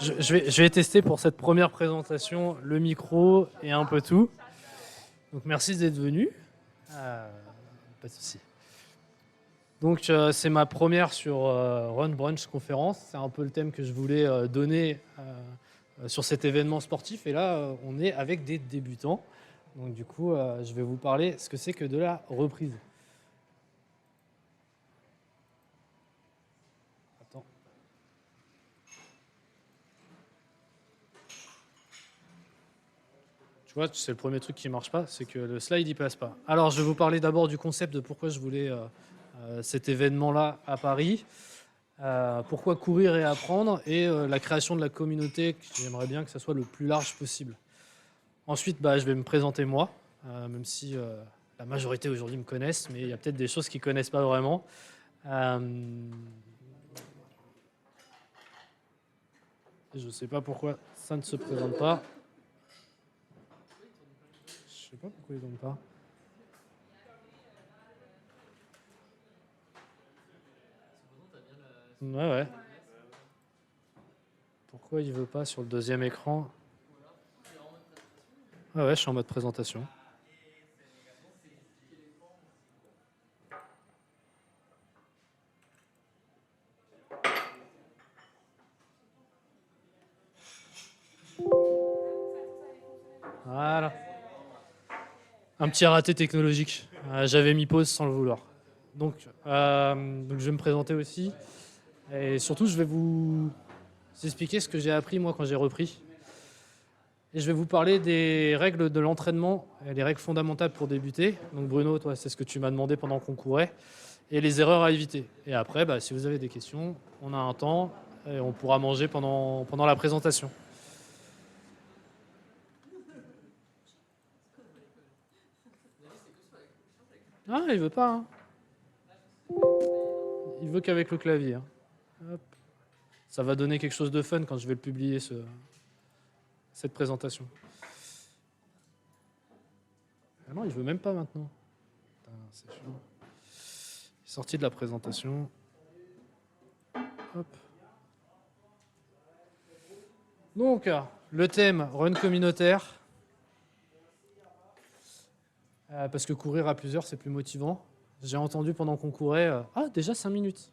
Je vais tester pour cette première présentation le micro et un peu tout. Donc merci d'être venu. Pas de souci. Donc c'est ma première sur Run Brunch conférence. C'est un peu le thème que je voulais donner sur cet événement sportif. Et là, on est avec des débutants. Donc du coup, je vais vous parler ce que c'est que de la reprise. Attends. Tu vois, c'est le premier truc qui ne marche pas, c'est que le slide, il passe pas. Alors, je vais vous parler d'abord du concept de pourquoi je voulais cet événement-là à Paris. Pourquoi courir et apprendre, et la création de la communauté, que j'aimerais bien que ça soit le plus large possible. Ensuite, je vais me présenter moi, même si la majorité aujourd'hui me connaissent, mais il y a peut-être des choses qu'ils ne connaissent pas vraiment. Je ne sais pas pourquoi ça ne se présente pas. Je ne sais pas pourquoi ils ne donnent pas. Ouais. Pourquoi il ne veut pas sur le deuxième écran? Ouais, je suis en mode présentation. Voilà. Un petit raté technologique. J'avais mis pause sans le vouloir. Donc je vais me présenter aussi. Et surtout, je vais vous expliquer ce que j'ai appris moi quand j'ai repris. Et je vais vous parler des règles de l'entraînement, les règles fondamentales pour débuter. Donc Bruno, toi, c'est ce que tu m'as demandé pendant qu'on courait. Et les erreurs à éviter. Et après, si vous avez des questions, on a un temps et on pourra manger pendant la présentation. Ah, il veut pas. Hein. Il veut qu'avec le clavier. Hein. Hop. Ça va donner quelque chose de fun quand je vais le publier, cette présentation. Ah non, il veut même pas maintenant. Putain, c'est chiant. Il est sorti de la présentation. Hop. Donc, le thème run communautaire. Parce que courir à plusieurs, c'est plus motivant. J'ai entendu pendant qu'on courait, déjà 5 minutes.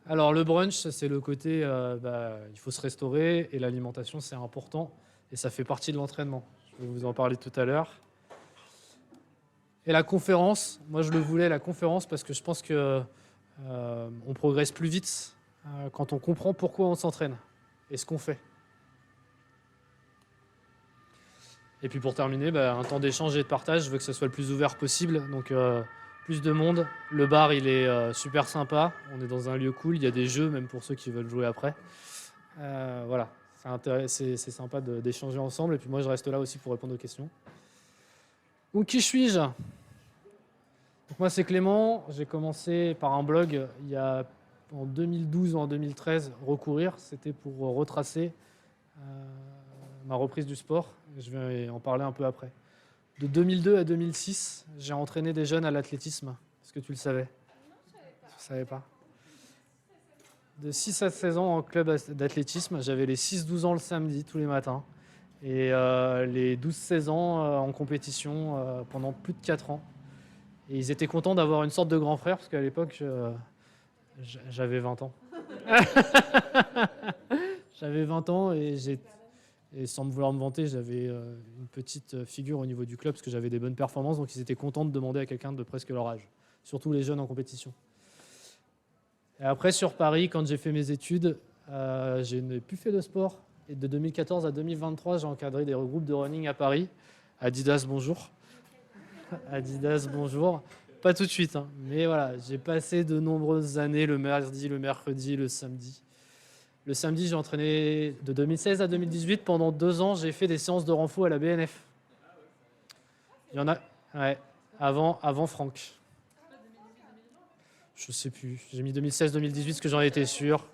Alors le brunch, c'est le côté, il faut se restaurer et l'alimentation, c'est important. Et ça fait partie de l'entraînement. Je vais vous en parler tout à l'heure. Et la conférence, moi je le voulais, la conférence, parce que je pense qu'on progresse plus vite quand on comprend pourquoi on s'entraîne et ce qu'on fait. Et puis pour terminer, un temps d'échange et de partage, je veux que ce soit le plus ouvert possible. Donc plus de monde. Le bar, il est super sympa. On est dans un lieu cool. Il y a des jeux, même pour ceux qui veulent jouer après. Voilà, c'est sympa d'échanger ensemble. Et puis moi, je reste là aussi pour répondre aux questions. Donc qui suis-je? Donc moi, c'est Clément. J'ai commencé par un blog il y a en 2012 ou en 2013, Recourir. C'était pour retracer ma reprise du sport. Je vais en parler un peu après. De 2002 à 2006, j'ai entraîné des jeunes à l'athlétisme. Est-ce que tu le savais? Non, je savais pas. Je ne savais pas. De 6 à 16 ans en club d'athlétisme. J'avais les 6-12 ans le samedi, tous les matins. Et les 12-16 ans en compétition pendant plus de 4 ans. Et ils étaient contents d'avoir une sorte de grand frère, parce qu'à l'époque, j'avais 20 ans. J'avais 20 ans et sans me vouloir me vanter, j'avais une petite figure au niveau du club parce que j'avais des bonnes performances, donc ils étaient contents de demander à quelqu'un de presque leur âge, surtout les jeunes en compétition. Et après, sur Paris, quand j'ai fait mes études, je n'ai plus fait de sport. Et de 2014 à 2023, j'ai encadré des regroupes de running à Paris. Adidas, bonjour. Adidas, bonjour. Pas tout de suite, hein. Mais voilà, j'ai passé de nombreuses années le mardi, le mercredi, le samedi. Le samedi, j'ai entraîné de 2016 à 2018. Pendant 2 ans, j'ai fait des séances de renfo à la BNF. Il y en a, ouais, avant Franck. Je sais plus. J'ai mis 2016-2018 parce que j'en étais sûr.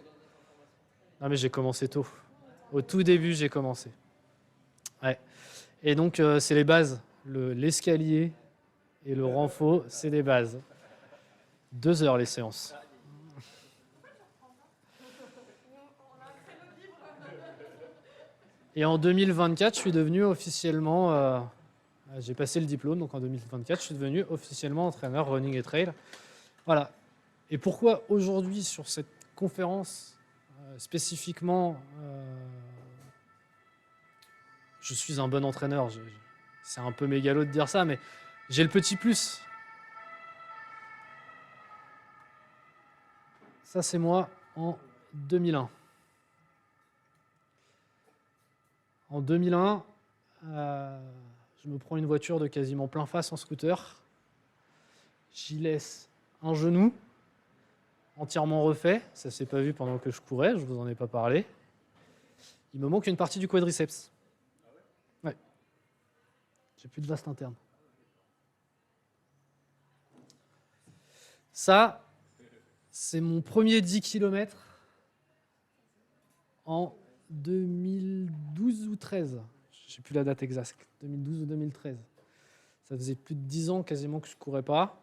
Non, mais j'ai commencé tôt. Au tout début, j'ai commencé. Ouais. Et donc, c'est les bases. L'escalier, Et le renfo, c'est des bases. 2 heures les séances. Et en 2024, je suis devenu officiellement... j'ai passé le diplôme, donc en 2024, je suis devenu officiellement entraîneur running et trail. Voilà. Et pourquoi aujourd'hui, sur cette conférence, spécifiquement, je suis un bon entraîneur. C'est un peu mégalo de dire ça, mais j'ai le petit plus. Ça, c'est moi en 2001. En 2001, je me prends une voiture de quasiment plein face en scooter. J'y laisse un genou entièrement refait. Ça ne s'est pas vu pendant que je courais, je ne vous en ai pas parlé. Il me manque une partie du quadriceps. Ouais. J'ai plus de vaste interne. Ça, c'est mon premier 10 km en 2012 ou 13. Je sais plus la date exacte. 2012 ou 2013. Ça faisait plus de 10 ans quasiment que je ne courais pas.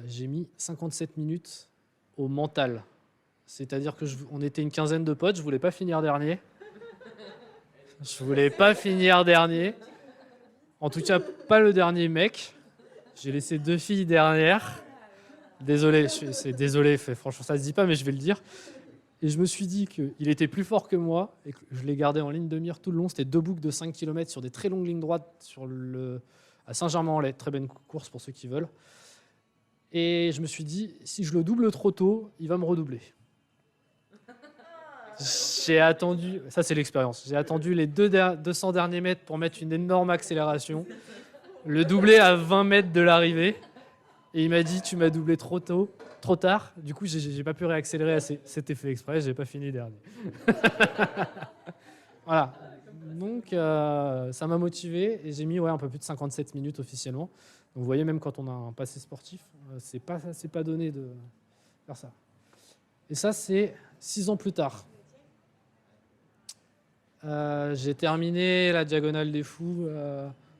J'ai mis 57 minutes au mental. C'est-à-dire qu'on était une quinzaine de potes, je voulais pas finir dernier. Je voulais pas finir dernier. En tout cas, pas le dernier mec. J'ai laissé 2 filles dernières. Désolé, franchement ça se dit pas, mais je vais le dire. Et je me suis dit qu'il était plus fort que moi et que je l'ai gardé en ligne de mire tout le long. C'était 2 boucles de 5 km sur des très longues lignes droites à Saint-Germain-en-Laye. Très bonne course pour ceux qui veulent. Et je me suis dit, si je le double trop tôt, il va me redoubler. J'ai attendu, ça c'est l'expérience, j'ai attendu les 200 derniers mètres pour mettre une énorme accélération, le doubler à 20 mètres de l'arrivée. Et il m'a dit, tu m'as doublé trop tôt, trop tard. Du coup, j'ai pas pu réaccélérer assez. C'était fait exprès, j'ai pas fini dernier. Voilà. Donc, ça m'a motivé et j'ai mis un peu plus de 57 minutes officiellement. Donc, vous voyez, même quand on a un passé sportif, c'est pas donné de faire ça. Et ça, c'est 6 ans plus tard. J'ai terminé la Diagonale des Fous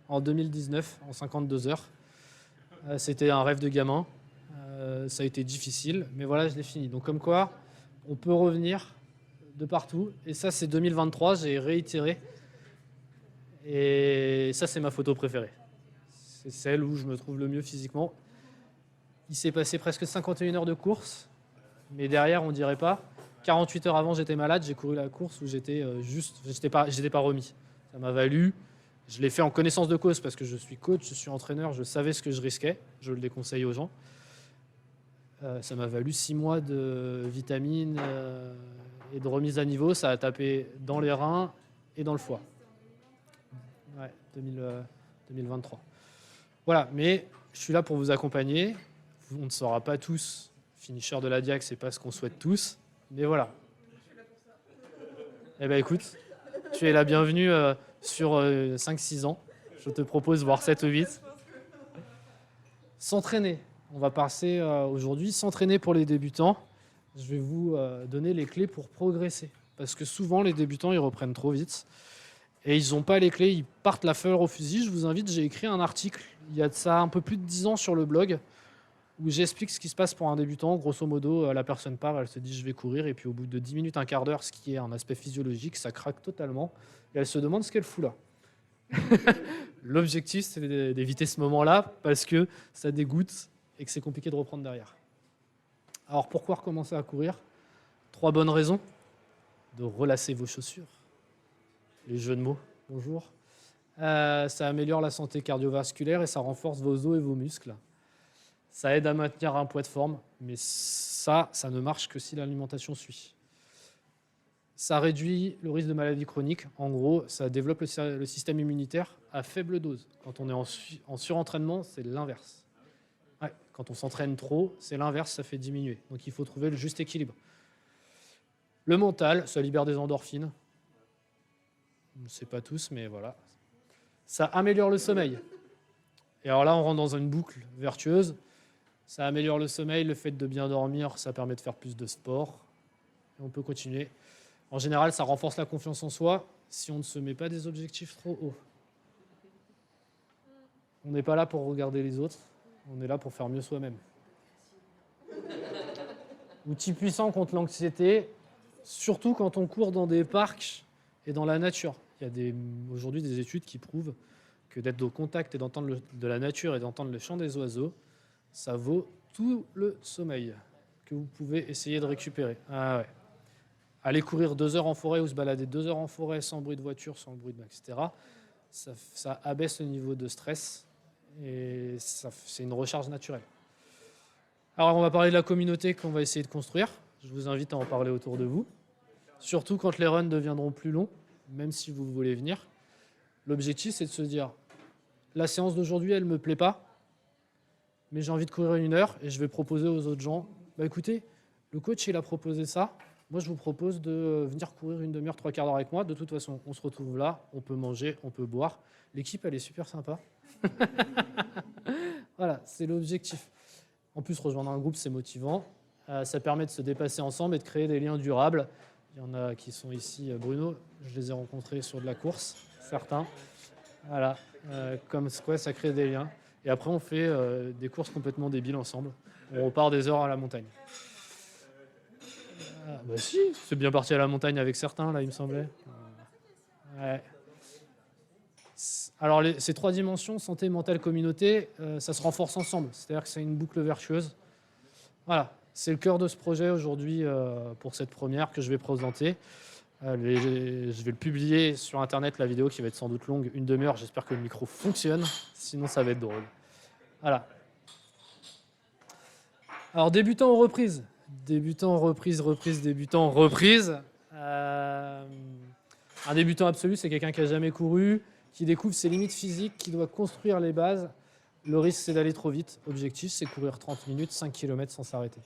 en 2019, en 52 heures. C'était un rêve de gamin. Ça a été difficile, mais voilà, je l'ai fini. Donc, comme quoi, on peut revenir de partout. Et ça, c'est 2023, j'ai réitéré. Et ça, c'est ma photo préférée. C'est celle où je me trouve le mieux physiquement. Il s'est passé presque 51 heures de course, mais derrière, on dirait pas. 48 heures avant, j'étais malade, j'ai couru la course où j'étais pas remis. Ça m'a valu. Je l'ai fait en connaissance de cause parce que je suis coach, je suis entraîneur, je savais ce que je risquais, je le déconseille aux gens. Ça m'a valu 6 mois de vitamines et de remise à niveau. Ça a tapé dans les reins et dans le foie. Ouais, 2023. Voilà, mais je suis là pour vous accompagner. On ne sera pas tous finisher de la Diac, c'est pas ce qu'on souhaite tous, mais voilà. Eh bien écoute, tu es la bienvenue sur 5-6 ans. Je te propose voire 7 ou 8. S'entraîner. On va passer aujourd'hui. S'entraîner pour les débutants. Je vais vous donner les clés pour progresser. Parce que souvent, les débutants, ils reprennent trop vite. Et ils n'ont pas les clés, ils partent la fleur au fusil. Je vous invite, j'ai écrit un article, il y a de ça un peu plus de 10 ans sur le blog, où j'explique ce qui se passe pour un débutant. Grosso modo, la personne part, elle se dit je vais courir, et puis au bout de 10 minutes, un quart d'heure, ce qui est un aspect physiologique, ça craque totalement, et elle se demande ce qu'elle fout là. L'objectif, c'est d'éviter ce moment-là, parce que ça dégoûte et que c'est compliqué de reprendre derrière. Alors pourquoi recommencer à courir ? 3 bonnes raisons. De relasser vos chaussures. Les jeux de mots, bonjour. Ça améliore la santé cardiovasculaire et ça renforce vos os et vos muscles. Ça aide à maintenir un poids de forme, mais ça ne marche que si l'alimentation suit. Ça réduit le risque de maladie chronique. En gros, ça développe le système immunitaire à faible dose. Quand on est en surentraînement, c'est l'inverse. Ouais, quand on s'entraîne trop, c'est l'inverse, ça fait diminuer. Donc il faut trouver le juste équilibre. Le mental, ça libère des endorphines. On ne sait pas tous, mais voilà. Ça améliore le sommeil. Et alors là, on rentre dans une boucle vertueuse. Ça améliore le sommeil, le fait de bien dormir, ça permet de faire plus de sport. Et on peut continuer. En général, ça renforce la confiance en soi si on ne se met pas des objectifs trop hauts. On n'est pas là pour regarder les autres, on est là pour faire mieux soi-même. Outil puissant contre l'anxiété, surtout quand on court dans des parcs et dans la nature. Il y a aujourd'hui des études qui prouvent que d'être au contact et d'entendre de la nature et d'entendre le chant des oiseaux, ça vaut tout le sommeil que vous pouvez essayer de récupérer. Ah ouais. Aller courir 2 heures en forêt ou se balader 2 heures en forêt sans bruit de voiture, sans bruit de etc., ça abaisse le niveau de stress et c'est une recharge naturelle. Alors on va parler de la communauté qu'on va essayer de construire. Je vous invite à en parler autour de vous. Surtout quand les runs deviendront plus longs, même si vous voulez venir. L'objectif, c'est de se dire, la séance d'aujourd'hui, elle ne me plaît pas, mais j'ai envie de courir 1 heure et je vais proposer aux autres gens, bah écoutez, le coach, il a proposé ça. Moi, je vous propose de venir courir 1 demi-heure, 3 quarts d'heure avec moi. De toute façon, on se retrouve là, on peut manger, on peut boire. L'équipe, elle est super sympa. Voilà, c'est l'objectif. En plus, rejoindre un groupe, c'est motivant. Ça permet de se dépasser ensemble et de créer des liens durables. Il y en a qui sont ici. Bruno, je les ai rencontrés sur de la course, certains. Voilà, comme quoi ça crée des liens. Et après, on fait des courses complètement débiles ensemble. On repart des heures à la montagne. Bah si, c'est bien parti à la montagne avec certains, là, il me semblait. Ouais. Alors, ces 3 dimensions, santé, mentale, communauté, ça se renforce ensemble. C'est-à-dire que c'est une boucle vertueuse. Voilà, c'est le cœur de ce projet aujourd'hui pour cette première que je vais présenter. Je vais le publier sur Internet, la vidéo qui va être sans doute longue, 1 demi-heure. J'espère que le micro fonctionne, sinon ça va être drôle. Voilà. Alors, débutant en reprise. Débutant en reprise, débutant en reprise. Un débutant absolu, c'est quelqu'un qui n'a jamais couru, qui découvre ses limites physiques, qui doit construire les bases. Le risque, c'est d'aller trop vite. Objectif, c'est courir 30 minutes, 5 km sans s'arrêter.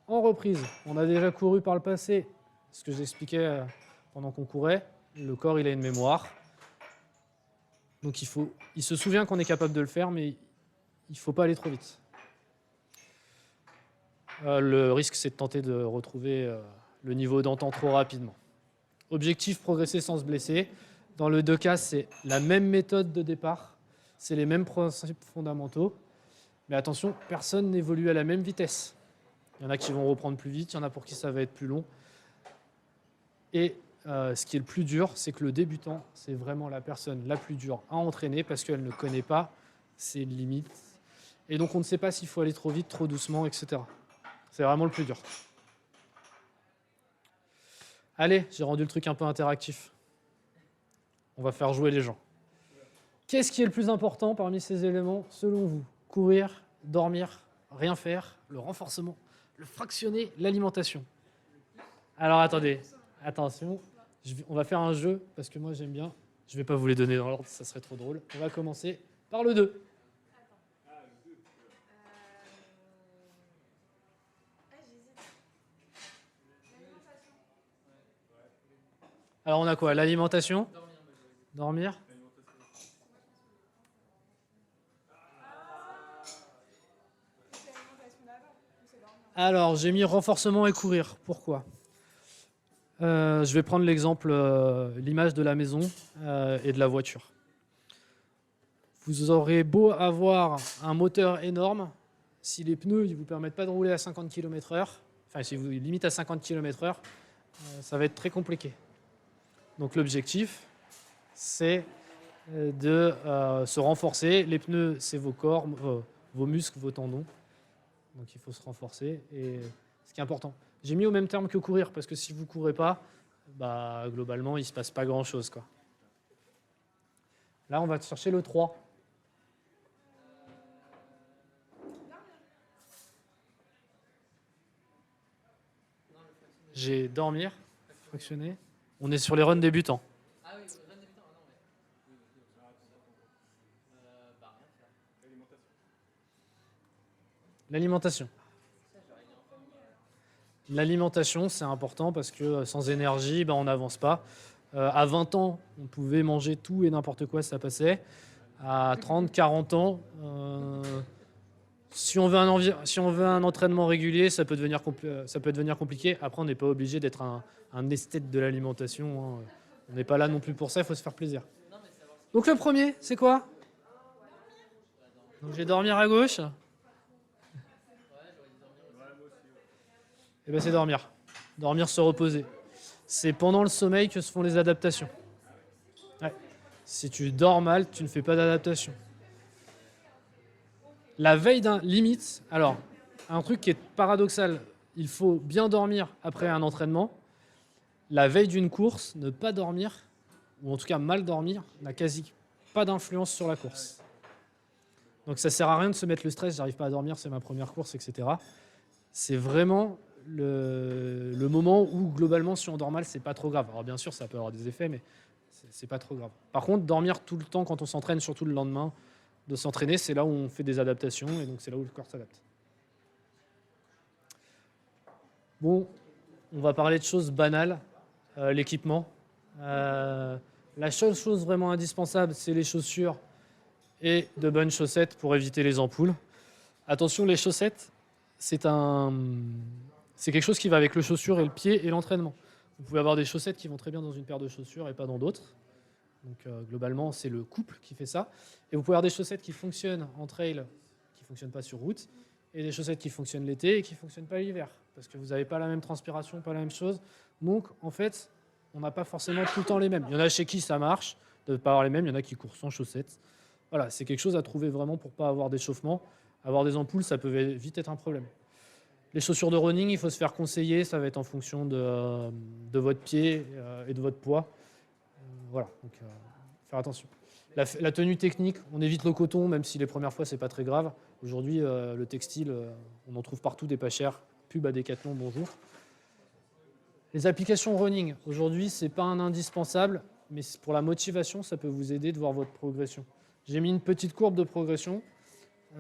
En reprise, on a déjà couru par le passé, ce que j'expliquais pendant qu'on courait. Le corps, il a une mémoire. Donc il se souvient qu'on est capable de le faire, mais il ne faut pas aller trop vite. Le risque, c'est de tenter de retrouver le niveau d'antan trop rapidement. Objectif, progresser sans se blesser. Dans les 2 cas, c'est la même méthode de départ, c'est les mêmes principes fondamentaux. Mais attention, personne n'évolue à la même vitesse. Il y en a qui vont reprendre plus vite, il y en a pour qui ça va être plus long. Et ce qui est le plus dur, c'est que le débutant, c'est vraiment la personne la plus dure à entraîner parce qu'elle ne connaît pas ses limites. Et donc, on ne sait pas s'il faut aller trop vite, trop doucement, etc. C'est vraiment le plus dur. Allez, j'ai rendu le truc un peu interactif. On va faire jouer les gens. Qu'est-ce qui est le plus important parmi ces éléments, selon vous? Courir, dormir, rien faire, le renforcement, le fractionné, l'alimentation. Alors attendez, attention, on va faire un jeu, parce que moi j'aime bien. Je ne vais pas vous les donner dans l'ordre, ça serait trop drôle. On va commencer par le 2. Alors on a quoi? L'alimentation? Dormir? Alors j'ai mis renforcement et courir. Pourquoi? Je vais prendre l'exemple, l'image de la maison et de la voiture. Vous aurez beau avoir un moteur énorme, si les pneus ne vous permettent pas de rouler à 50 km/h, enfin si vous limitez à 50 km/h, ça va être très compliqué. Donc l'objectif, c'est de se renforcer. Les pneus, c'est vos corps, vos muscles, vos tendons. Donc il faut se renforcer, et ce qui est important. J'ai mis au même terme que courir, parce que si vous ne courez pas, bah, globalement, il ne se passe pas grand-chose, quoi. Là, on va chercher le 3. J'ai dormir, fractionner. On est sur les runs débutants. Ah oui, run débutant, non, mais... L'alimentation. L'alimentation, c'est important parce que sans énergie, on n'avance pas. À 20 ans, on pouvait manger tout et n'importe quoi, ça passait. À 30, 40 ans, si on veut un entraînement régulier, ça peut devenir compliqué. Après, on n'est pas obligé d'être un esthète de l'alimentation, hein. On n'est pas là non plus pour ça, il faut se faire plaisir. Donc le premier, c'est quoi? Donc je vais dormir à gauche. Et bien c'est dormir. Dormir, se reposer. C'est pendant le sommeil que se font les adaptations. Ouais. Si tu dors mal, tu ne fais pas d'adaptation. La veille d'un limite, alors, un truc qui est paradoxal, il faut bien dormir après un entraînement. La veille d'une course, ne pas dormir, ou en tout cas mal dormir, n'a quasi pas d'influence sur la course. Donc ça sert à rien de se mettre le stress, j'arrive pas à dormir, c'est ma première course, etc. C'est vraiment le moment où globalement si on dort mal, c'est pas trop grave. Alors bien sûr, ça peut avoir des effets, mais c'est pas trop grave. Par contre, dormir tout le temps quand on s'entraîne, surtout le lendemain de s'entraîner, c'est là où on fait des adaptations et donc c'est là où le corps s'adapte. Bon, on va parler de choses banales, l'équipement. La seule chose vraiment indispensable, c'est les chaussures et de bonnes chaussettes pour éviter les ampoules. Attention, les chaussettes, c'est quelque chose qui va avec le chaussure et le pied et l'entraînement. Vous pouvez avoir des chaussettes qui vont très bien dans une paire de chaussures et pas dans d'autres. Donc globalement, c'est le couple qui fait ça. Et vous pouvez avoir des chaussettes qui fonctionnent en trail, qui ne fonctionnent pas sur route, et des chaussettes qui fonctionnent l'été et qui ne fonctionnent pas l'hiver, parce que vous n'avez pas la même transpiration, pas la même chose. Donc en fait, on n'a pas forcément tout le temps les mêmes. Il y en a chez qui ça marche de ne pas avoir les mêmes, il y en a qui courent sans chaussettes. Voilà, c'est quelque chose à trouver vraiment pour ne pas avoir d'échauffement. Avoir des ampoules, ça peut vite être un problème. Les chaussures de running, il faut se faire conseiller, ça va être en fonction de votre pied et de votre poids. Voilà, donc faire attention. La tenue technique, on évite le coton, même si les premières fois, c'est pas très grave. Aujourd'hui, le textile, on en trouve partout des pas chers. Pub à Decathlon, bonjour. Les applications running, aujourd'hui, c'est pas un indispensable, mais pour la motivation, ça peut vous aider de voir votre progression. J'ai mis une petite courbe de progression.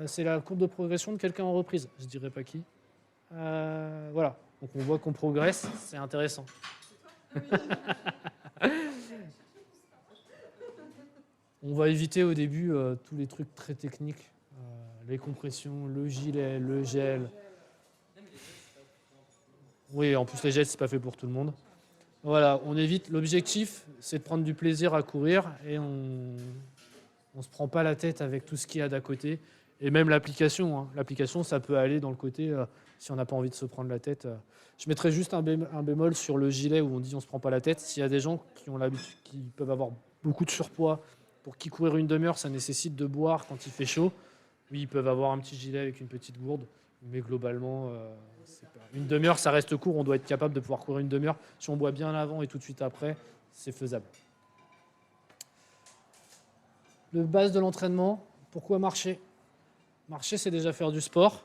C'est la courbe de progression de quelqu'un en reprise. Je dirais pas qui. Voilà, donc on voit qu'on progresse, c'est intéressant. On va éviter au début tous les trucs très techniques, les compressions, le gilet, le gel. Oui, en plus les gels, c'est pas fait pour tout le monde. Voilà, on évite. L'objectif, c'est de prendre du plaisir à courir et on se prend pas la tête avec tout ce qu'il y a d'à côté. Et même l'application, hein. L'application, ça peut aller dans le côté, si on n'a pas envie de se prendre la tête. Je mettrais juste un bémol sur le gilet où on dit on se prend pas la tête. S'il y a des gens qui ont l'habitude, qui peuvent avoir beaucoup de surpoids, pour qui courir une demi-heure, ça nécessite de boire quand il fait chaud. Oui, ils peuvent avoir un petit gilet avec une petite gourde, mais globalement, une demi-heure, ça reste court. On doit être capable de pouvoir courir une demi-heure. Si on boit bien avant et tout de suite après, c'est faisable. Le base de l'entraînement, pourquoi marcher ? Marcher, c'est déjà faire du sport.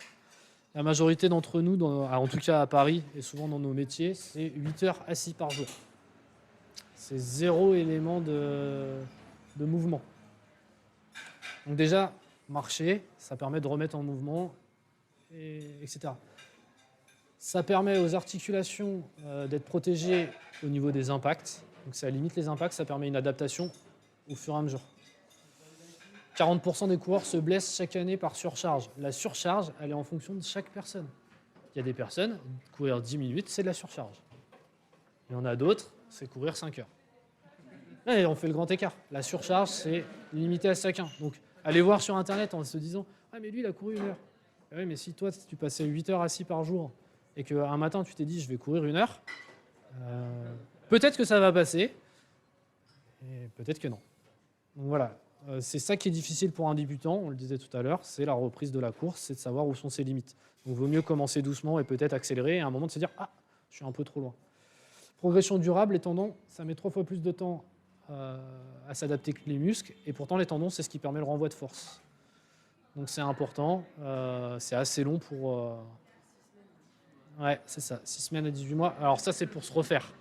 La majorité d'entre nous, en tout cas à Paris et souvent dans nos métiers, c'est 8 heures assis par jour. C'est 0 élément de mouvement. Donc déjà, marcher, ça permet de remettre en mouvement, etc. Ça permet aux articulations d'être protégées au niveau des impacts. Donc ça limite les impacts, ça permet une adaptation au fur et à mesure. 40% des coureurs se blessent chaque année par surcharge. La surcharge, elle est en fonction de chaque personne. Il y a des personnes, courir 10 minutes, c'est de la surcharge. Il y en a d'autres, c'est courir 5 heures. Et on fait le grand écart. La surcharge, c'est limité à chacun. Donc, allez voir sur Internet en se disant « Ah, mais lui, il a couru 1 heure. » Oui, mais si toi, tu passais 8 heures assis par jour et qu'un matin, tu t'es dit « Je vais courir 1 heure », peut-être que ça va passer, et peut-être que non. Donc voilà. C'est ça qui est difficile pour un débutant, on le disait tout à l'heure, c'est la reprise de la course, c'est de savoir où sont ses limites. Donc il vaut mieux commencer doucement et peut-être accélérer et à un moment de se dire « Ah, je suis un peu trop loin ». Progression durable, les tendons, ça met 3 fois plus de temps à s'adapter que les muscles, et pourtant les tendons, c'est ce qui permet le renvoi de force. Donc c'est important, c'est assez long pour... Ouais, c'est ça, 6 semaines à 18 mois. Alors ça, c'est pour se refaire.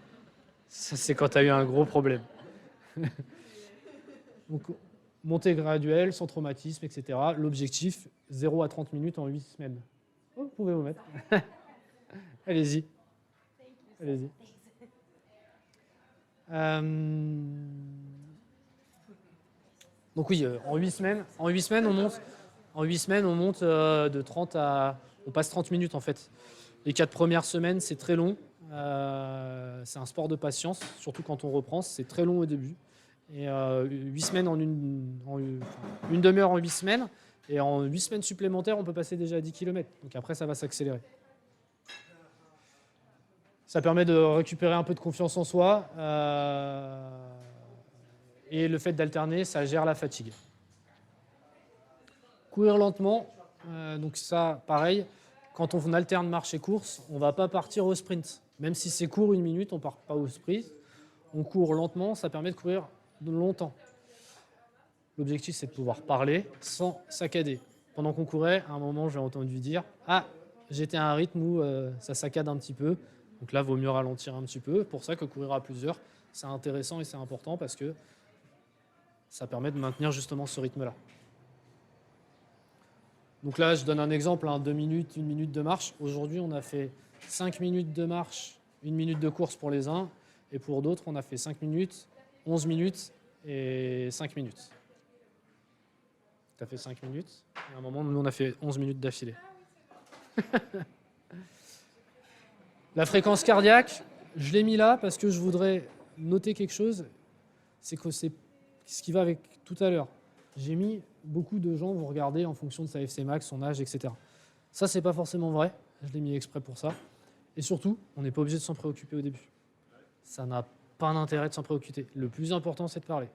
Ça, c'est quand tu as eu un gros problème. Donc, montée graduelle, sans traumatisme, etc. L'objectif, 0 à 30 minutes en 8 semaines. Oh, vous pouvez vous mettre. Allez-y. Allez-y. Donc oui, en 8 semaines, on monte de 30 à... On passe 30 minutes en fait. Les 4 premières semaines, c'est très long. C'est un sport de patience, surtout quand on reprend. C'est très long au début. Et 8 semaines une demi-heure en 8 semaines, Et en 8 semaines supplémentaires, on peut passer déjà à 10 km. Donc après, ça va s'accélérer. Ça permet de récupérer un peu de confiance en soi. Et le fait d'alterner, ça gère la fatigue. Courir lentement, donc ça, pareil, quand on alterne marche et course, on ne va pas partir au sprint. Même si c'est court 1 minute, on ne part pas au sprint. On court lentement, ça permet de courir longtemps. L'objectif, c'est de pouvoir parler sans saccader. Pendant qu'on courait, à un moment, j'ai entendu dire « Ah, j'étais à un rythme où ça saccade un petit peu. » Donc là, il vaut mieux ralentir un petit peu. Pour ça que courir à plusieurs, c'est intéressant et c'est important parce que ça permet de maintenir justement ce rythme-là. Donc là, je donne un exemple, 2 minutes, 1 minute de marche. Aujourd'hui, on a fait 5 minutes de marche, 1 minute de course pour les uns. Et pour d'autres, on a fait 5 minutes, 11 minutes et 5 minutes. Tu as fait 5 minutes. Et à un moment, nous, on a fait 11 minutes d'affilée. La fréquence cardiaque, je l'ai mis là parce que je voudrais noter quelque chose. C'est que c'est ce qui va avec tout à l'heure. J'ai mis beaucoup de gens vont regarder en fonction de sa FC max, son âge, etc. Ça, c'est pas forcément vrai. Je l'ai mis exprès pour ça. Et surtout, on n'est pas obligé de s'en préoccuper au début. Ça n'a pas d'intérêt de s'en préoccuper. Le plus important, c'est de parler.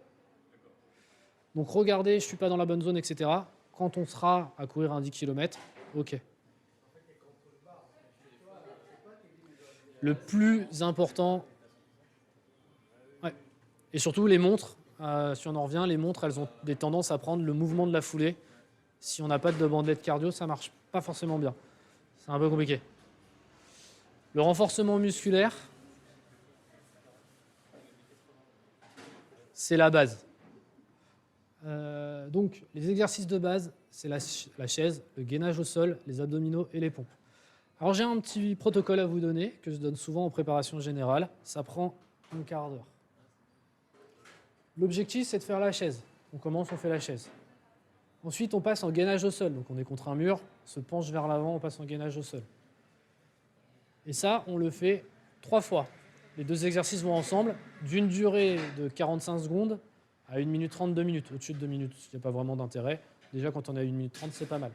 Donc regardez, je ne suis pas dans la bonne zone, etc. Quand on sera à courir un 10 km, ok. Le plus important, ouais. Et surtout les montres, si on en revient, les montres, elles ont des tendances à prendre le mouvement de la foulée. Si on n'a pas de bandelette cardio, ça ne marche pas forcément bien. C'est un peu compliqué. Le renforcement musculaire, c'est la base. Donc, les exercices de base, c'est la chaise, le gainage au sol, les abdominaux et les pompes. Alors, j'ai un petit protocole à vous donner, que je donne souvent en préparation générale. Ça prend un quart d'heure. L'objectif, c'est de faire la chaise. On commence, on fait la chaise. Ensuite, on passe en gainage au sol. Donc, on est contre un mur, on se penche vers l'avant, on passe en gainage au sol. Et ça, on le fait 3 fois. Les 2 exercices vont ensemble, d'une durée de 45 secondes à 1 minute 30, 2 minutes. Au-dessus de 2 minutes, il n'y a pas vraiment d'intérêt. Déjà, quand on a 1 minute 30, c'est pas mal.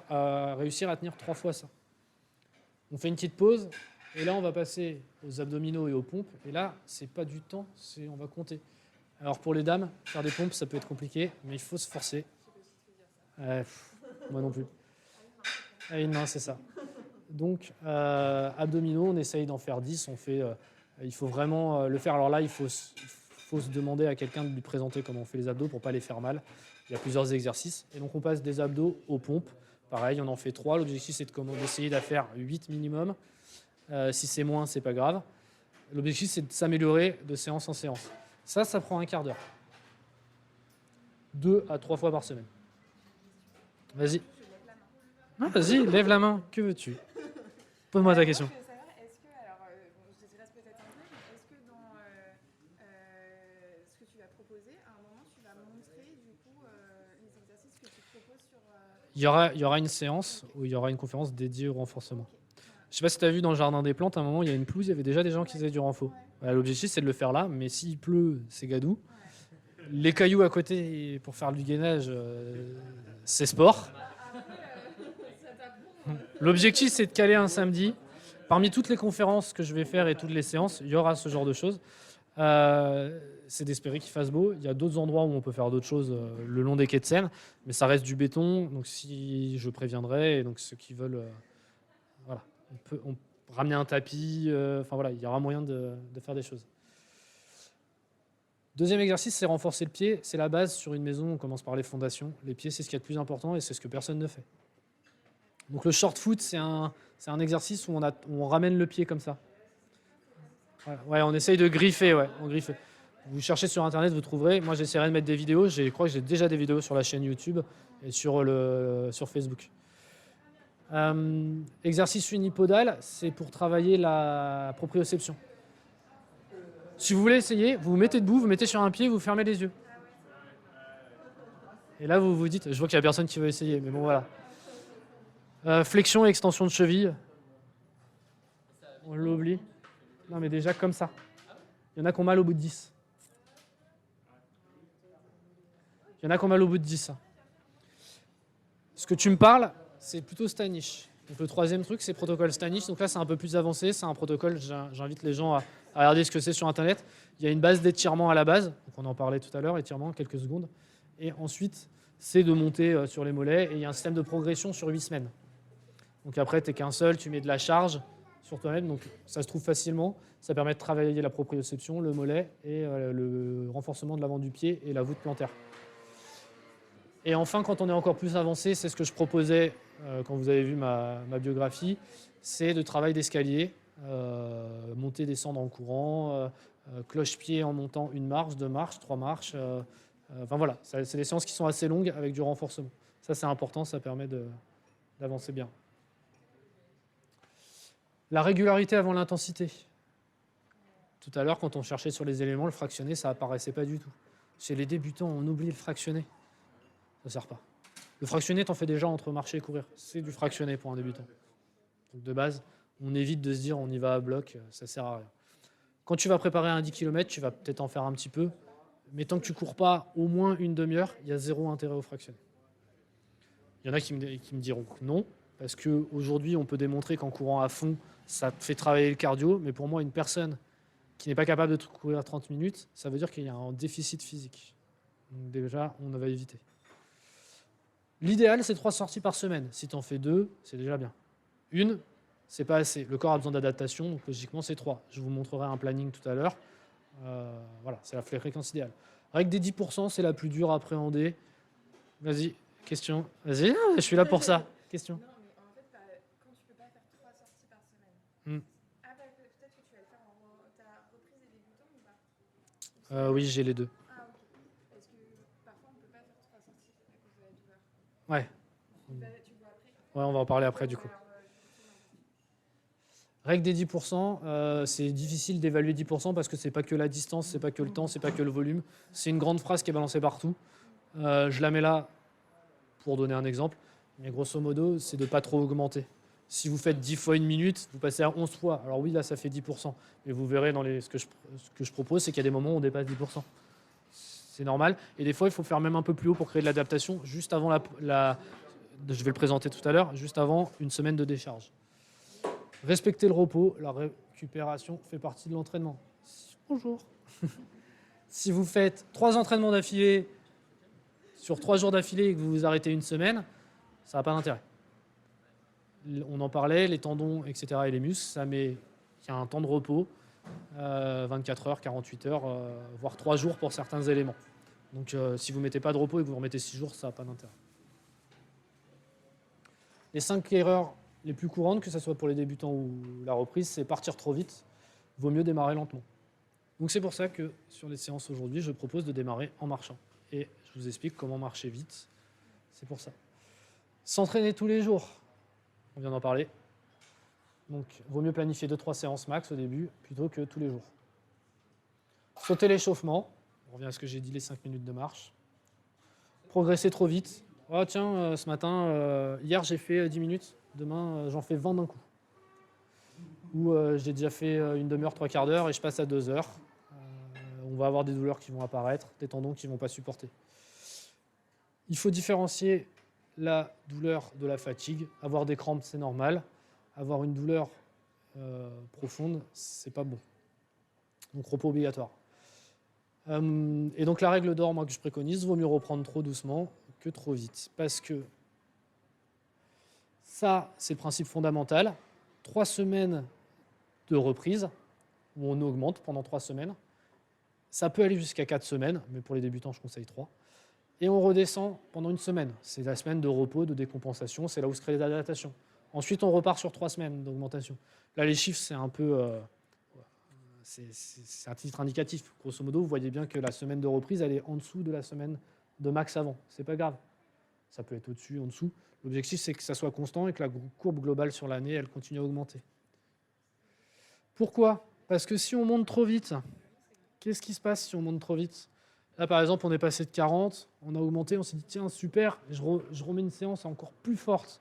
À réussir à tenir 3 fois ça. On fait une petite pause, et là, on va passer aux abdominaux et aux pompes. Et là, c'est pas du temps, on va compter. Alors, pour les dames, faire des pompes, ça peut être compliqué, mais il faut se forcer. Moi non plus. Non, c'est ça. Donc, abdominaux, on essaye d'en faire 10. Il faut vraiment le faire. Alors là, il faut se demander à quelqu'un de lui présenter comment on fait les abdos pour ne pas les faire mal. Il y a plusieurs exercices. Et donc, on passe des abdos aux pompes. Pareil, on en fait 3. L'objectif, c'est d'essayer d'en faire 8 minimum. Si c'est moins, c'est pas grave. L'objectif, c'est de s'améliorer de séance en séance. Ça prend un quart d'heure. 2 à 3 fois par semaine. Vas-y. Ah, vas-y, lève la main. Que veux-tu? Pose-moi ta question. Je veux savoir, est-ce que, alors, je te laisse peut-être un peu, mais est-ce que dans ce que tu vas proposer, à un moment, tu vas montrer du coup les exercices que tu proposes sur... Il y aura une séance où il y aura une conférence dédiée au renforcement. Je ne sais pas si tu as vu dans le jardin des plantes, à un moment, il y a une pelouse, il y avait déjà des gens qui faisaient du renfort. Voilà, l'objectif, c'est de le faire là, mais s'il pleut, c'est gadou. Les cailloux à côté pour faire du gainage, c'est sport. L'objectif, c'est de caler un samedi. Parmi toutes les conférences que je vais faire et toutes les séances, il y aura ce genre de choses. C'est d'espérer qu'il fasse beau. Il y a d'autres endroits où on peut faire d'autres choses le long des quais de Seine, mais ça reste du béton. Donc, si je préviendrai, et donc ceux qui veulent, voilà, on peut ramener un tapis. Enfin voilà, il y aura moyen de faire des choses. Deuxième exercice, c'est renforcer le pied. C'est la base sur une maison. On commence par les fondations. Les pieds, c'est ce qu'il y a de plus important et c'est ce que personne ne fait. Donc le short foot, c'est un exercice où on ramène le pied comme ça. Ouais, on essaye de griffer, on griffe. Vous cherchez sur Internet, vous trouverez. Moi, j'essaierai de mettre des vidéos. Je crois que j'ai déjà des vidéos sur la chaîne YouTube et sur Facebook. Exercice unipodal, c'est pour travailler la proprioception. Si vous voulez essayer, vous vous mettez debout, vous mettez sur un pied, vous fermez les yeux. Et là, vous vous dites, je vois qu'il n'y a personne qui veut essayer, mais bon, voilà. Flexion et extension de cheville. On l'oublie. Non, mais déjà comme ça. Il y en a qui ont mal au bout de 10. Il y en a qui ont mal au bout de 10. que tu me parles, c'est plutôt Stanish. Donc le troisième truc, c'est protocole Stanish. Donc là, c'est un peu plus avancé. C'est un protocole, j'invite les gens à regarder ce que c'est sur Internet. Il y a une base d'étirement à la base. Donc on en parlait tout à l'heure, étirement, quelques secondes. Et ensuite, c'est de monter sur les mollets. Et il y a un système de progression sur 8 semaines. Donc après, tu n'es qu'un seul, tu mets de la charge sur toi-même. Donc ça se trouve facilement. Ça permet de travailler la proprioception, le mollet et le renforcement de l'avant du pied et la voûte plantaire. Et enfin, quand on est encore plus avancé, c'est ce que je proposais quand vous avez vu ma biographie, c'est de travail d'escalier, monter, descendre en courant, cloche-pied en montant une marche, 2 marches, 3 marches. Enfin voilà, c'est des séances qui sont assez longues avec du renforcement. Ça, c'est important, ça permet d'avancer bien. La régularité avant l'intensité. Tout à l'heure, quand on cherchait sur les éléments, le fractionné, ça apparaissait pas du tout. Chez les débutants, on oublie le fractionné. Ça ne sert pas. Le fractionné, t'en fais déjà entre marcher et courir. C'est du fractionné pour un débutant. Donc de base, on évite de se dire on y va à bloc, ça ne sert à rien. Quand tu vas préparer un 10 km, tu vas peut-être en faire un petit peu, mais tant que tu ne cours pas au moins une demi-heure, il y a zéro intérêt au fractionné. Il y en a qui me diront que non, parce qu'aujourd'hui, on peut démontrer qu'en courant à fond, ça fait travailler le cardio, mais pour moi, une personne qui n'est pas capable de courir 30 minutes, ça veut dire qu'il y a un déficit physique. Donc déjà, on va éviter. L'idéal, c'est 3 sorties par semaine. Si tu en fais 2, c'est déjà bien. Une, c'est pas assez. Le corps a besoin d'adaptation, donc logiquement, c'est 3. Je vous montrerai un planning tout à l'heure. Voilà, c'est la fréquence idéale. Règle des 10%, c'est la plus dure à appréhender. Vas-y, question. Vas-y, je suis là pour ça. Question. Non, mais en fait, quand tu peux pas faire 3 sorties par semaine, peut-être que tu vas le faire ta reprise des débutants ou pas? Oui, j'ai les deux. Ah, ok. Parce que parfois, on ne peut pas faire 3 sorties à cause de la douleur. Ouais. Tu vois après? Ouais, on va en parler après du coup. Règle des 10%, c'est difficile d'évaluer 10% parce que c'est pas que la distance, c'est pas que le temps, c'est pas que le volume. C'est une grande phrase qui est balancée partout. Je la mets là pour donner un exemple, mais grosso modo, c'est de pas trop augmenter. Si vous faites 10 fois une minute, vous passez à 11 fois. Alors oui, là, ça fait 10%. Mais vous verrez dans ce que je propose, c'est qu'il y a des moments où on dépasse 10%. C'est normal. Et des fois, il faut faire même un peu plus haut pour créer de l'adaptation, juste avant je vais le présenter tout à l'heure, juste avant une semaine de décharge. Respecter le repos, la récupération fait partie de l'entraînement. Bonjour. Si vous faites 3 entraînements d'affilée sur 3 jours d'affilée et que vous vous arrêtez une semaine, ça n'a pas d'intérêt. On en parlait, les tendons, etc. et les muscles, il y a un temps de repos, 24 heures, 48 heures, voire 3 jours pour certains éléments. Donc si vous ne mettez pas de repos et que vous remettez 6 jours, ça n'a pas d'intérêt. Les 5 erreurs les plus courantes, que ce soit pour les débutants ou la reprise, c'est partir trop vite. Il vaut mieux démarrer lentement. Donc c'est pour ça que sur les séances aujourd'hui, je propose de démarrer en marchant. Et je vous explique comment marcher vite. C'est pour ça. S'entraîner tous les jours. On vient d'en parler. Donc il vaut mieux planifier 2-3 séances max au début plutôt que tous les jours. Sauter l'échauffement. On revient à ce que j'ai dit, les 5 minutes de marche. Progresser trop vite. Oh tiens, ce matin, hier j'ai fait 10 minutes. Demain, j'en fais 20 d'un coup. Ou j'ai déjà fait une demi-heure, 3 quarts d'heure et je passe à 2 heures. On va avoir des douleurs qui vont apparaître, des tendons qui ne vont pas supporter. Il faut différencier la douleur de la fatigue. Avoir des crampes, c'est normal. Avoir une douleur profonde, c'est pas bon. Donc repos obligatoire. Et donc la règle d'or, moi, que je préconise, vaut mieux reprendre trop doucement que trop vite. Parce que ça, c'est le principe fondamental. 3 semaines de reprise, où on augmente pendant 3 semaines. Ça peut aller jusqu'à 4 semaines, mais pour les débutants, je conseille 3. Et on redescend pendant une semaine. C'est la semaine de repos, de décompensation, c'est là où se crée les adaptations. Ensuite, on repart sur 3 semaines d'augmentation. Là, les chiffres, c'est un peu... c'est un titre indicatif. Grosso modo, vous voyez bien que la semaine de reprise, elle est en dessous de la semaine de max avant. C'est pas grave. Ça peut être au-dessus, en dessous. L'objectif, c'est que ça soit constant et que la courbe globale sur l'année, elle continue à augmenter. Pourquoi ? Parce que si on monte trop vite, qu'est-ce qui se passe si on monte trop vite ? Là, par exemple, on est passé de 40, on a augmenté, on s'est dit, tiens, super, je remets une séance encore plus forte.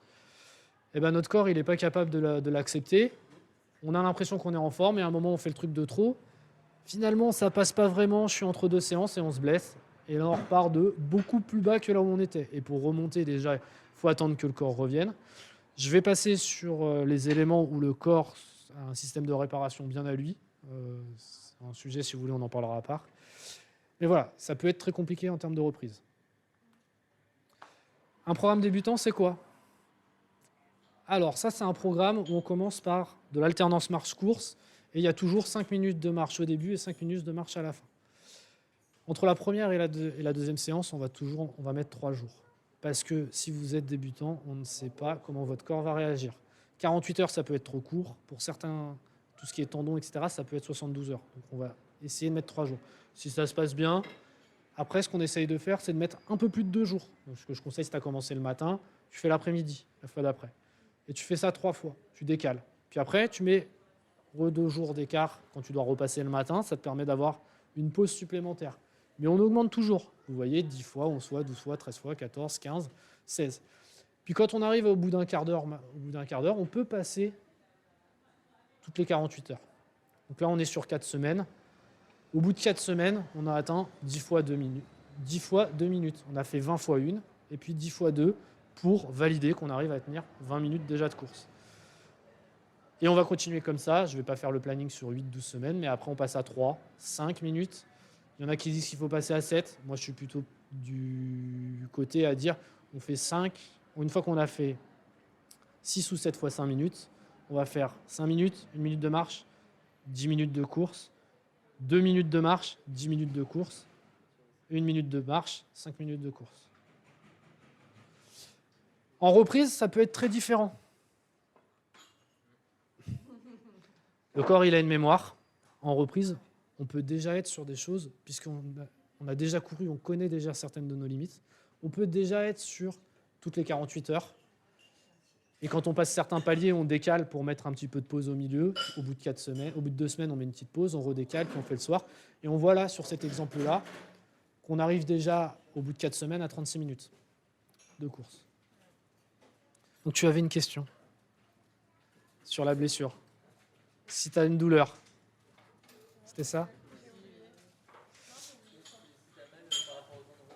Eh ben, notre corps, il n'est pas capable de l'accepter. On a l'impression qu'on est en forme et à un moment, on fait le truc de trop. Finalement, ça ne passe pas vraiment, je suis entre 2 séances et on se blesse. Et là, on repart de beaucoup plus bas que là où on était. Et pour remonter, déjà, il faut attendre que le corps revienne. Je vais passer sur les éléments où le corps a un système de réparation bien à lui. C'est un sujet, si vous voulez, on en parlera à part. Mais voilà, ça peut être très compliqué en termes de reprise. Un programme débutant, c'est quoi? Alors, ça, c'est un programme où on commence par de l'alternance marche-course. Et il y a toujours 5 minutes de marche au début et 5 minutes de marche à la fin. Entre la première et la deuxième séance, on va mettre 3 jours. Parce que si vous êtes débutant, on ne sait pas comment votre corps va réagir. 48 heures, ça peut être trop court. Pour certains, tout ce qui est tendons, etc., ça peut être 72 heures. Donc on va essayer de mettre 3 jours. Si ça se passe bien, après, ce qu'on essaye de faire, c'est de mettre un peu plus de 2 jours. Donc, ce que je conseille, c'est de commencer le matin, tu fais l'après-midi, la fois d'après. Et tu fais ça 3 fois, tu décales. Puis après, tu mets 2 jours d'écart quand tu dois repasser le matin, ça te permet d'avoir une pause supplémentaire. Mais on augmente toujours. Vous voyez, 10 fois, 11 fois, 12 fois, 13 fois, 14, 15, 16. Puis quand on arrive au bout d'un quart d'heure, on peut passer toutes les 48 heures. Donc là, on est sur 4 semaines. Au bout de 4 semaines, on a atteint 10 fois 2 minutes. 10 fois 2 minutes. On a fait 20 fois 1 et puis 10 fois 2 pour valider qu'on arrive à tenir 20 minutes déjà de course. Et on va continuer comme ça. Je ne vais pas faire le planning sur 8-12 semaines, mais après, on passe à 3, 5 minutes. Il y en a qui disent qu'il faut passer à 7. Moi, je suis plutôt du côté à dire on fait 5. Une fois qu'on a fait 6 ou 7 fois 5 minutes, on va faire 5 minutes, 1 minute de marche, 10 minutes de course, 2 minutes de marche, 10 minutes de course, 1 minute de marche, 5 minutes de course. En reprise, ça peut être très différent. Le corps, il a une mémoire. En reprise, on peut déjà être sur des choses, puisqu'on a déjà couru, on connaît déjà certaines de nos limites. On peut déjà être sur toutes les 48 heures. Et quand on passe certains paliers, on décale pour mettre un petit peu de pause au milieu. Au bout de 4 semaines, au bout de 2 semaines, on met une petite pause, on redécale, puis on fait le soir. Et on voit là, sur cet exemple-là, qu'on arrive déjà, au bout de 4 semaines, à 36 minutes de course. Donc tu avais une question sur la blessure. Si tu as une douleur, c'était ça? Parfois, c'est pas possible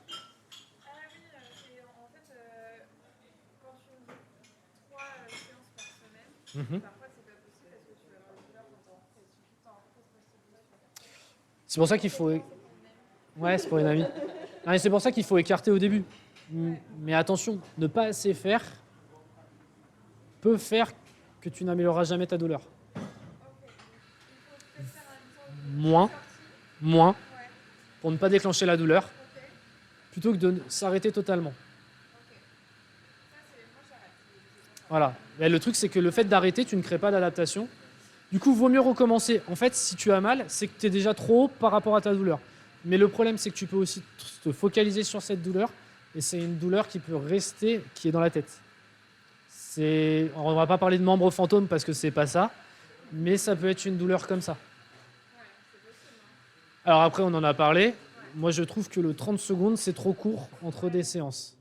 parce que tu vas avoir une douleur quand t'es en reprise. Tu tout le temps en reprise post-blessure. C'est pour ça qu'il faut. Ouais, c'est pour une amie. Non, c'est pour ça qu'il faut écarter au début. Mais attention, ne pas assez faire peut faire que tu n'amélioreras jamais ta douleur. Moins, pour ne pas déclencher la douleur, plutôt que de s'arrêter totalement. Voilà. Et le truc, c'est que le fait d'arrêter, tu ne crées pas d'adaptation. Du coup, il vaut mieux recommencer. En fait, si tu as mal, c'est que tu es déjà trop haut par rapport à ta douleur. Mais le problème, c'est que tu peux aussi te focaliser sur cette douleur. Et c'est une douleur qui peut rester, qui est dans la tête. On ne va pas parler de membres fantômes parce que c'est pas ça. Mais ça peut être une douleur comme ça. Alors après, on en a parlé. Moi, je trouve que le 30 secondes, c'est trop court entre des séances.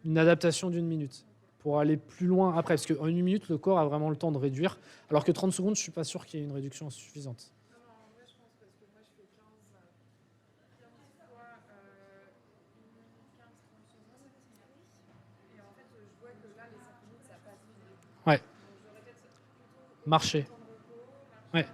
Une adaptation d'1 minute. Pour aller plus loin après. Parce qu'en 1 minute, le corps a vraiment le temps de réduire. Alors que 30 secondes, je ne suis pas sûr qu'il y ait une réduction suffisante. Non, en vrai, je pense parce que moi, je fais 15 fois 15-30 secondes. Et en fait, je vois que là, les 5 minutes, ça passe vite. Ouais. Donc, j'aurais peut-être plutôt marcher. Ouais.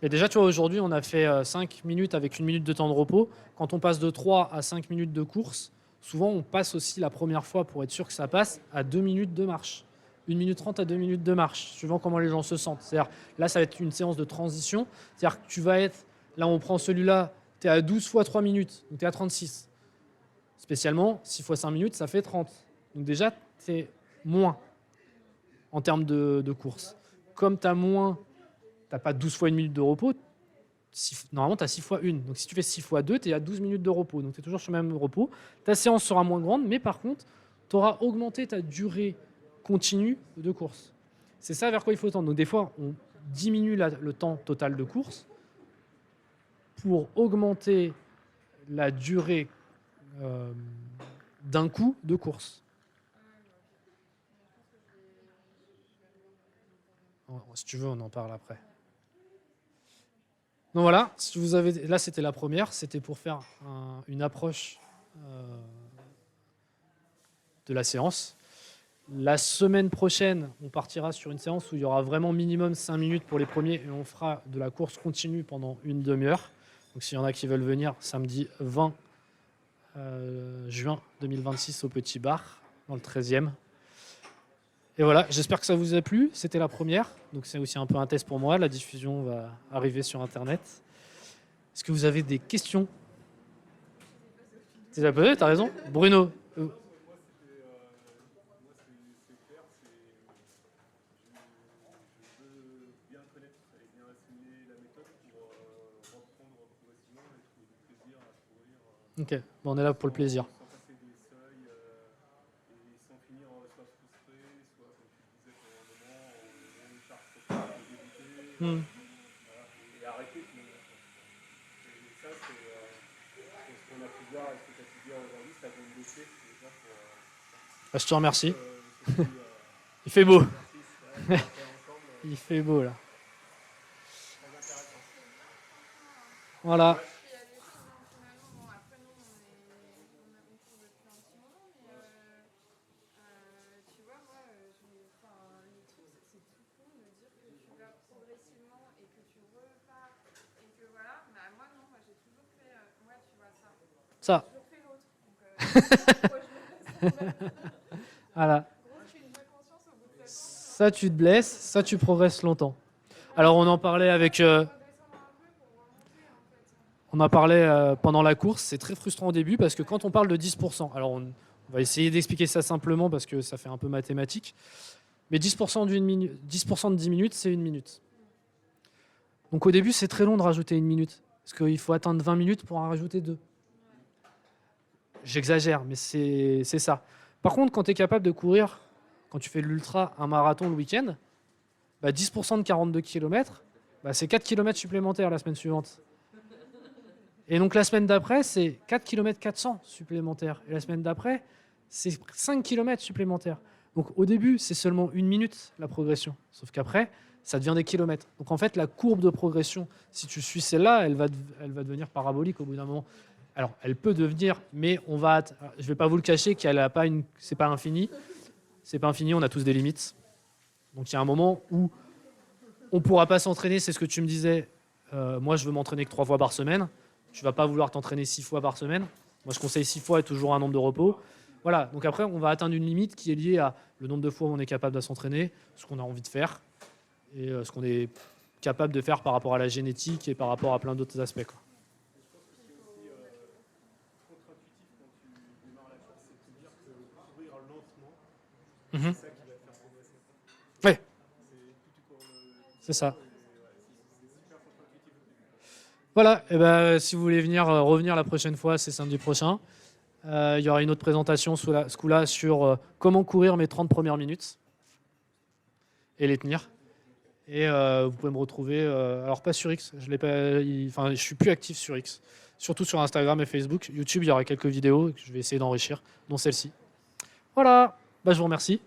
Et déjà, tu vois, aujourd'hui, on a fait 5 minutes avec 1 minute de temps de repos. Quand on passe de 3 à 5 minutes de course, souvent, on passe aussi la première fois, pour être sûr que ça passe, à 2 minutes de marche. 1 minute 30 à 2 minutes de marche, suivant comment les gens se sentent. C'est-à-dire, là, ça va être une séance de transition. C'est-à-dire que tu vas être, là, on prend celui-là, tu es à 12 fois 3 minutes, donc tu es à 36. Spécialement, 6 fois 5 minutes, ça fait 30. Donc déjà, tu es moins en termes de course. Comme tu as moins, tu n'as pas 12 fois 1 minute de repos, normalement, tu as 6 fois 1. Donc, si tu fais 6 fois 2, tu es à 12 minutes de repos. Donc, tu es toujours sur le même repos. Ta séance sera moins grande, mais par contre, tu auras augmenté ta durée continue de course. C'est ça vers quoi il faut tendre. Donc, des fois, on diminue le temps total de course pour augmenter la durée d'un coup de course. Si tu veux, on en parle après. Donc voilà, si vous avez, là c'était la première, c'était pour faire une approche de la séance. La semaine prochaine, on partira sur une séance où il y aura vraiment minimum 5 minutes pour les premiers et on fera de la course continue pendant une demi-heure. Donc s'il y en a qui veulent venir, samedi 20 juin 2026 au Petit Bar, dans le 13e. Et voilà, j'espère que ça vous a plu. C'était la première, donc c'est aussi un peu un test pour moi. La diffusion va arriver sur Internet. Est-ce que vous avez des questions? Tu as posé, t'as raison. Bruno. Ok, bon, on est là pour le plaisir. Je te remercie. Il fait beau. Il fait beau là. Voilà. Ça. Voilà. Ça, tu te blesses, ça, tu progresses longtemps. Alors, on en parlait avec... on en parlait pendant la course, c'est très frustrant au début parce que quand on parle de 10%, alors on va essayer d'expliquer ça simplement parce que ça fait un peu mathématique, mais 10% d'une minute, 10% de 10 minutes, c'est 1 minute. Donc au début, c'est très long de rajouter 1 minute, parce qu'il faut attendre 20 minutes pour en rajouter 2. J'exagère, mais c'est ça. Par contre, quand tu es capable de courir, quand tu fais l'ultra, un marathon le week-end, 10% de 42 km, c'est 4 km supplémentaires la semaine suivante. Et donc la semaine d'après, c'est 4 km 400 supplémentaires. Et la semaine d'après, c'est 5 km supplémentaires. Donc au début, c'est seulement 1 minute la progression. Sauf qu'après, ça devient des kilomètres. Donc en fait, la courbe de progression, si tu suis celle-là, elle va devenir parabolique au bout d'un moment. Alors, elle peut devenir, mais je ne vais pas vous le cacher, c'est pas infini. C'est pas infini, on a tous des limites. Donc il y a un moment où on ne pourra pas s'entraîner, c'est ce que tu me disais. Moi, je veux m'entraîner que 3 fois par semaine. Tu ne vas pas vouloir t'entraîner 6 fois par semaine. Moi, je conseille 6 fois et toujours un nombre de repos. Voilà, donc après, on va atteindre une limite qui est liée à le nombre de fois où on est capable de s'entraîner, ce qu'on a envie de faire, et ce qu'on est capable de faire par rapport à la génétique et par rapport à plein d'autres aspects, quoi. Mmh. Ouais. C'est ça. Voilà, et si vous voulez revenir la prochaine fois, c'est samedi prochain. Il y aura une autre présentation ce coup-là sur comment courir mes 30 premières minutes et les tenir. Et vous pouvez me retrouver, alors pas sur X, je suis plus actif sur X, surtout sur Instagram et Facebook. YouTube, il y aura quelques vidéos que je vais essayer d'enrichir, dont celle-ci. Voilà, je vous remercie.